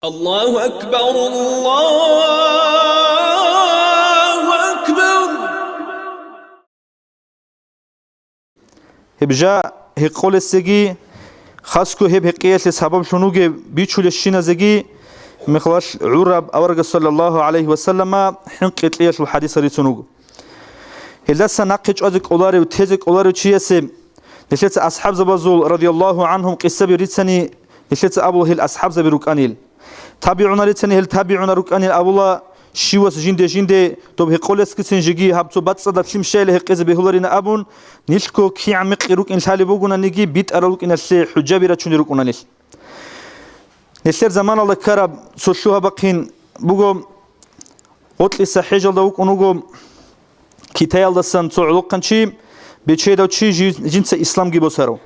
الله أكبر الله أكبر. هبجا هقول السجي خاصكو هب هقية لسبب شنوجي بيشول الشين زجي مخلاش عرب أورج صلى الله عليه وسلم حنقت ليش الحديث ريتونوج هلسا نقش أزك أولاري وتهزك أولاري وشيسم نشلت أصحاب زبازول رضي الله عنهم قصة بريتني نشلت أبو هل أصحاب زبروك أنيل تابعونا ريتني هل تابعونا روك أنيل أبولا شيوس جندي طب هقولس كسين جيجي هبتو بتصدق فيم شيء هقز بهولارنا أبون نيشكو كي عمق روك إن شالي بوجونا نيجي بيت أروك إن الشيء حجابي رتشوني روكونا نيش نشر زمان الله كرب سوشوها بقين بوجو قتل سحيج الله وكونوجو كتايل دستان تعلق كنشي بيشيد أو شيء جنس إسلام جيبوسارو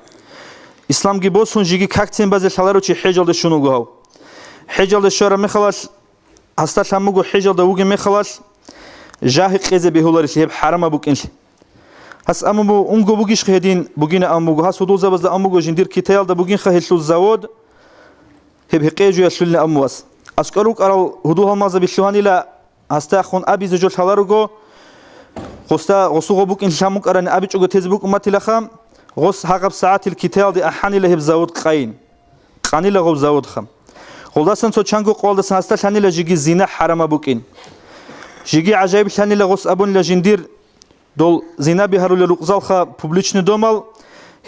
إسلام جيبوسون جيجي كاكتين بعض الحلارو شيء حجال دشونوجو هاو حجال دشارة مخلاص هستش هموجو حجال دوجي مخلاص جاه قيزة بهولارش هيب حرام أبوك هس أمو أنجو بوجيش خهدين بوجينا أموجو هس ودول زبز أموجو جندير كتايل دا بوجين خهيشلو الزواد هب هقيجو يشلنا أمواس أسكروك أرى هدوها مازا بشواني لا هستأخون أبي زوج حلاروجو غستا غسوغو بوك إن شاموك أرى أبي تجو تزبوك أمتي لخام غس هقب ساعات الكتايل دي أحاني له بزود قاين قاني له بزود خم خلصنا تو چانگو قول دستن هستش هنی لجیگی زینه حرام بوکین جیگی عجایب هنی لغوس ابون لجندیر دول زینه بهارو لرقزال خا پوبلیچنی دومال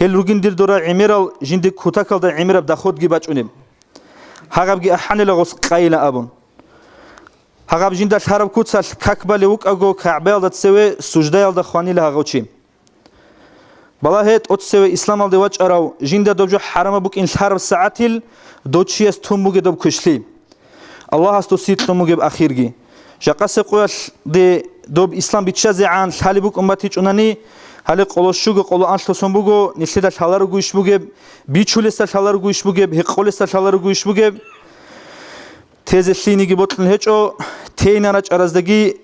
هل روگین دیر دورا عمیرال جندی کوتاکال دا عمیر بدا خود گی بچونیم هاگب گی احنی لغوس قایل ابون هاگب جندش حرام کوتسال کاکبالی وک اگو کعبال دا تسوی سجدهال دا خوانی لهاگوچیم بالا هت أتسوي إسلام على وجه أراو جندا دوجو حرام بوك إن حرب ساعتيل دوتشي استهم بوجي دوب كشلي الله استوسيت تهم بوجي بأخيرجي جاقس قوش دي دوب إسلام بتشازي عن حالي بوك أمتي جناني حالي قلوش شو قلو أنش تسهم بوجو نشيد الحلار جويش بوجي بيتشولس الحلار جويش بوجي هقولس الحلار جويش بوجي تزشيني جبتن هجو تين أنا أرزدقي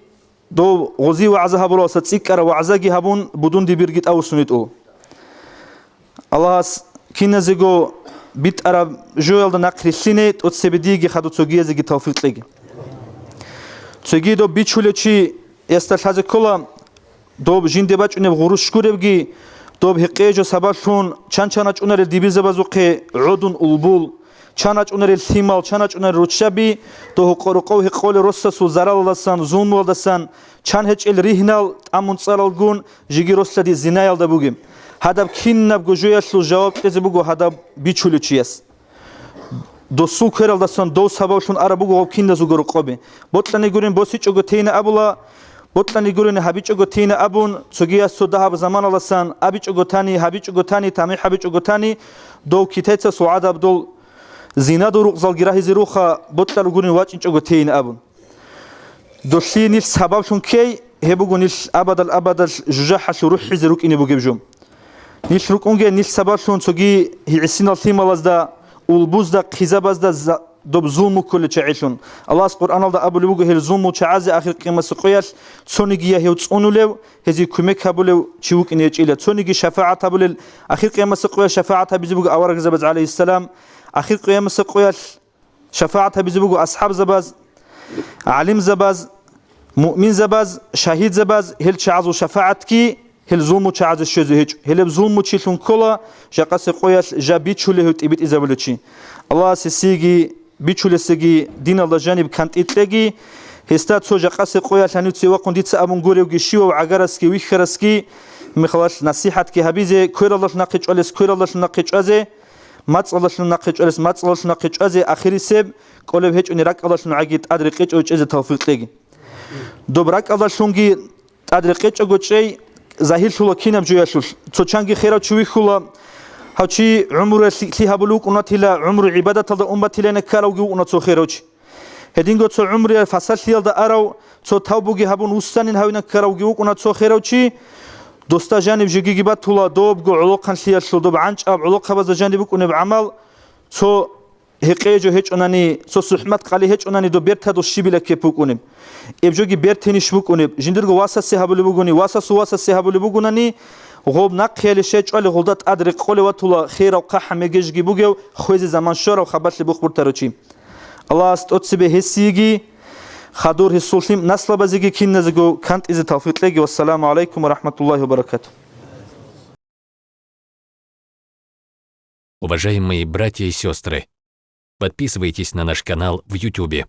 دو غزي وعزها براسة تسكر وعزاجي هبون بدون دي بيرجت أو سنتو الله كنا زيجو بيت أرب جوال ده نقل سنة وتسبديجي خدو تسوجي زيجي توفيق لقي تسوجي دو بيتشولة شيء يستلحظ كلا دو جين دباج إنه غروش كوربجي دو بهقيجو سباشون چانچاناچ اونر ديبيزه بازوقه عودون البول چاناچ اونر الثيمال چاناچ اونر روچبي دو قرقو هقول رسسو زرال دسان زون ولدسان چان هچ ال ريهنال امون صرالگون جيجي رسلدي زينايل دبوگيم هدف كين نبغو جوياشلو جواب تزي بوگو هدف بيچولو چيس دو سو كرال دسان دو سباشون عربوگو كين دزو قرقوبي بوتلاني گورين بوسيچوگو تين ابولا بوتلاني گورين حبيچوگو تين ابون سوگيا سودا زمان لسان ابيچوگو تاني تامي حبيچوگو تاني دو كيتيتس سعاد عبدل زيناد روقزال گراهي زيروخا بوتلارو گورين واچيچوگو تين ابون دوشي نيل سبابشون كي هبوگو نيل ابد جوجاحش روحي زيروك اني بوگيبجوم نيل روكونگي نيل سبابشون سوگي هيسينال ثيمالازدا улбузда қизабазда доб зулму кулли чаишун Аллах Qur'ан да абу лугу хел зулму чаази ахир қимас қояш цонигия хев цонулев хези кумек хабулев чивук инечиле цониги шафаат хабулел ахир қимас қояш шафаат хабизбуг аварг забаз алейхи салам ахир қимас қояш шафаат хабизбуг асхаб забаз алим забаз муъмин забаз шахид забаз хел чаазу шафаат ки هل زومو تعز الشذوهج هل زومو تشيلون كلا جاقس قويش جابيت شله تبيت إزابلتشي الله سيجي بيتشول سيجي دين الله جانب كانت إتلاقي هستات سو جاقس قويش هنيت سوا قنديت سأبون غوري وجشيو وعجرسكي ويخرسكي مخلاص نصيحة كي هبيزة كير الله نقيج ألس كير الله نقيج أزه ماتس الله نقيج ألس ماتس الله نقيج أزه آخر سب قلب هج أن رك الله نعجيت أدركيج أوج أزه توفيق تلاقي دوبرك الله شونجي أدركيج أوج شيء زاهيل شولا كينام جوياشول تشانجي خيرا تشوي خلا هاتشي عمر ليها بلوك وناتيلا عمر عبادة تلد أمتي لنا كاروجو وناتو خيروش هدينغو تشو عمر فصل ليال دا أراو تشو تاوبوجي هابون وستانين هاوينا كاروجو وناتو خيروشي دوستا جانب جيجي جبات تولا دوبجو علوقان لياشول دوب عنج أب علوق خبز جانبك ونب عمل تشو هقيجو هيج أناني تشو سحمت قالي هيج أناني دو بيرتا دو شيبيلا كيبوك ونب إبجوجي بيرتنيش بوك ونب جندرجو واسا سيهابولي بوغوني واسا سيهابولي بوغوناني غوب نقيل شيء على غلطات أدرك قولي وطلا خير وقح مجيج جيبوجو خويز زمان شور وخبرت لبوخ برتروشي الله است أتسبه هسيجي خدور هسولتيم نسل بزيجي كين نزجو كانت إذا توفيق لك والسلام عليكم ورحمة الله وبركاته. Уважаемые братья и сестры, подписывайтесь на наш канал в YouTube.